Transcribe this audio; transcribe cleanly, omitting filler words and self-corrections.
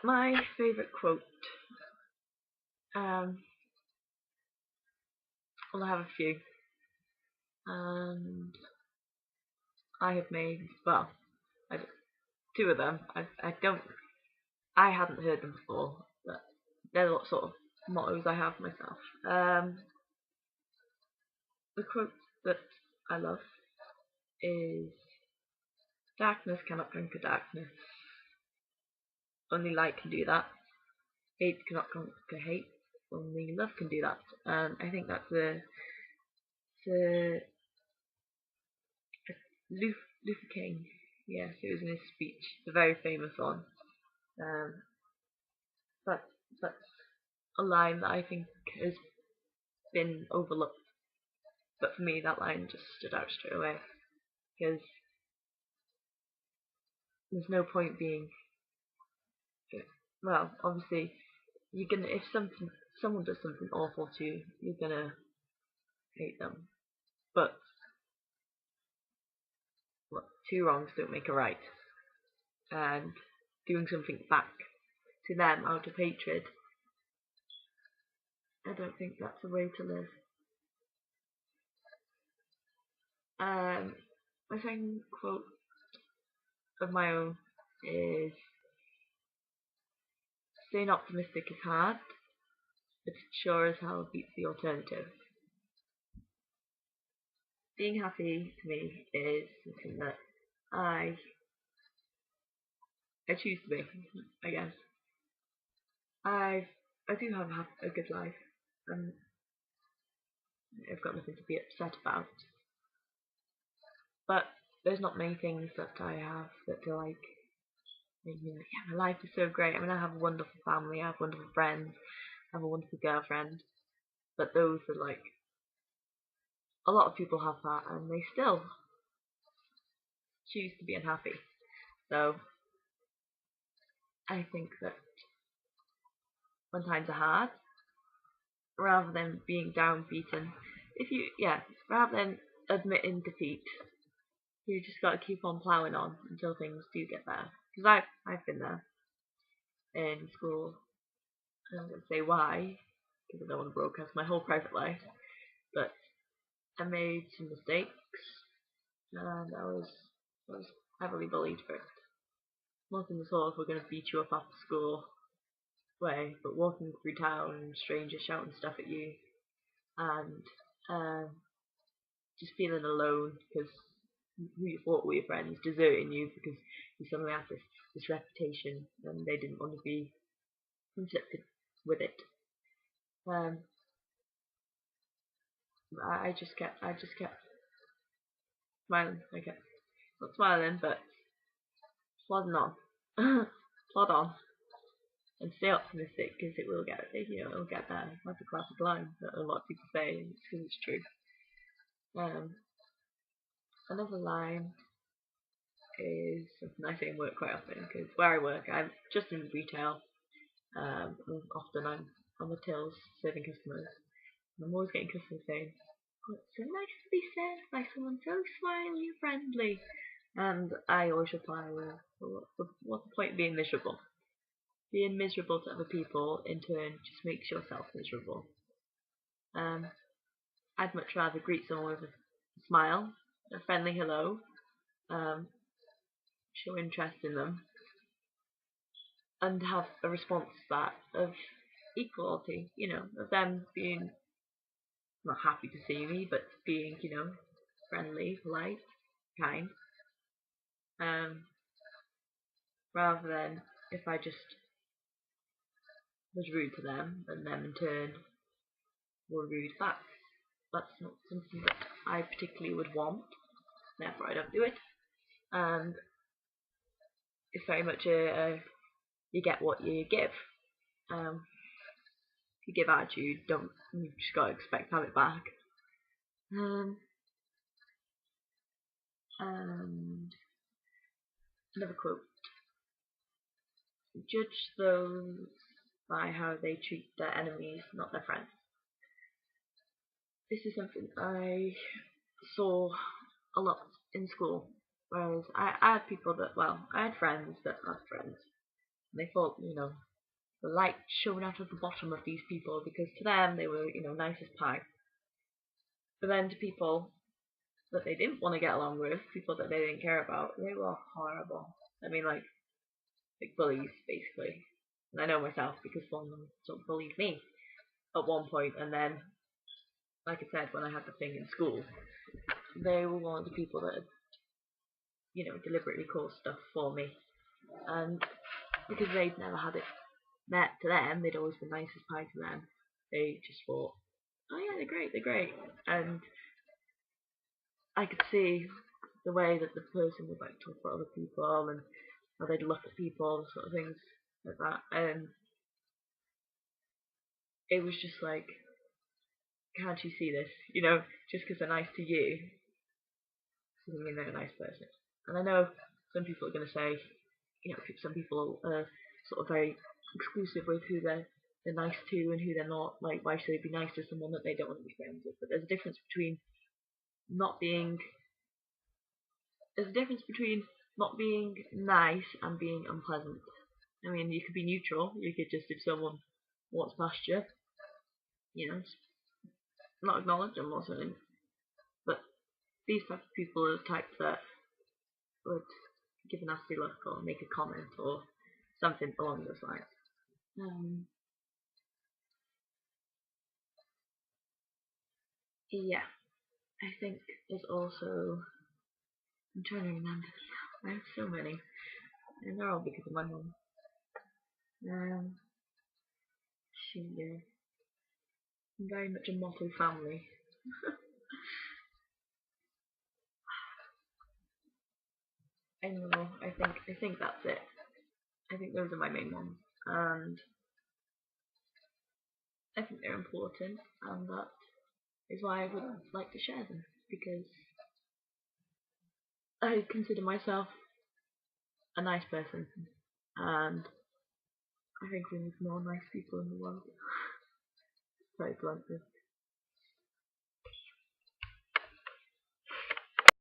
My favourite quote. Well, I have a few, and I have made I, two of them. I hadn't heard them before, but they're the sort of mottos I have myself. The quote that I love is "Darkness cannot conquer darkness. Only light can do that. Hate cannot conquer hate. Only love can do that." And I think that's the Luther King. Yes, it was in his speech, the very famous one. Um, that that's a line that I think has been overlooked, but for me that line just stood out straight away because there's no point being, well, obviously you're gonna, if someone does something awful to you, you're gonna hate them, but well, two wrongs don't make a right, and doing something back to them out of hatred, I don't think that's a way to live. My second quote of my own is, "Staying optimistic is hard, but it sure as hell beats the alternative." Being happy to me is something that I I choose to be, I guess. I do have a good life, and I've got nothing to be upset about. But there's not many things that I have that are like, yeah, my life is so great. I mean, I have a wonderful family, I have wonderful friends, I have a wonderful girlfriend. But those are like, a lot of people have that, and they still choose to be unhappy. So I think that when times are hard, rather than being downbeaten, rather than admitting defeat, you just got to keep on ploughing on until things do get better. Because I've been there in school. I don't want to say why, because I don't want to broadcast my whole private life, but I made some mistakes, and I was heavily bullied for it. Not in the sort of "we're going to beat you up after school" way, but walking through town and strangers shouting stuff at you, and just feeling alone because who you thought were your friends deserting you because you suddenly have this reputation and they didn't want to be conflicted with it. Um, I just kept smiling. I kept not smiling, but plodding on, plod on, and stay optimistic because it will get, it'll get there. That's a classic line that a lot of people say because it's true. Um, Another line is something I say in work quite often because where I work, I'm just in retail. Often I'm on the tills serving customers, and I'm always getting customers saying, "Oh, it's so nice to be served by someone so smiley and friendly." And I always reply with, well, what's the point of being miserable? Being miserable to other people in turn just makes yourself miserable. Um, I'd much rather greet someone with a smile, a friendly hello, um, show interest in them, and have a response to that of equality, of them being not happy to see me, but being, friendly, polite, kind, um, rather than if I just was rude to them and them in turn were rude back. That's not something that I particularly would want, therefore I don't do it. And it's very much you get what you give. Um, if you give attitude, you just gotta expect to have it back. Um, and another quote: "Judge those by how they treat their enemies, not their friends." This is something I saw a lot in school. Whereas I had people that, well, I had friends that had friends. they thought, the light shone out of the bottom of these people because to them they were, nice as pie. But then to people that they didn't want to get along with, people that they didn't care about, they were horrible. I mean, like bullies, basically. And I know myself because one of them sort of bullied me at one point, and then, like I said, when I had the thing in school, they were one of the people that had, deliberately caused stuff for me. And because they'd never had it met to them, they'd always been nice as pie to them. They just thought, oh yeah, they're great. And I could see the way that the person would like talk about other people and how they'd look at people, sort of things like that. And it was just like, can't you see this? Just because they're nice to you doesn't mean they're a nice person. And I know some people are going to say, some people are sort of very exclusive with who they're nice to and who they're not. Like, why should they be nice to someone that they don't want to be friends with? But there's a difference between not being nice and being unpleasant. I mean, you could be neutral. You could just, if someone walks past you, not acknowledge them or something. But these types of people are the type that would give a nasty look or make a comment or something along those lines. Yeah, I think there's also, I'm trying to remember, I have so many, and they're all because of my mum. She, very much a motto family. I don't know, I think that's it. I think those are my main ones, and I think they're important, and that is why I would like to share them, because I consider myself a nice person, and I think we need more nice people in the world. Very bluntly.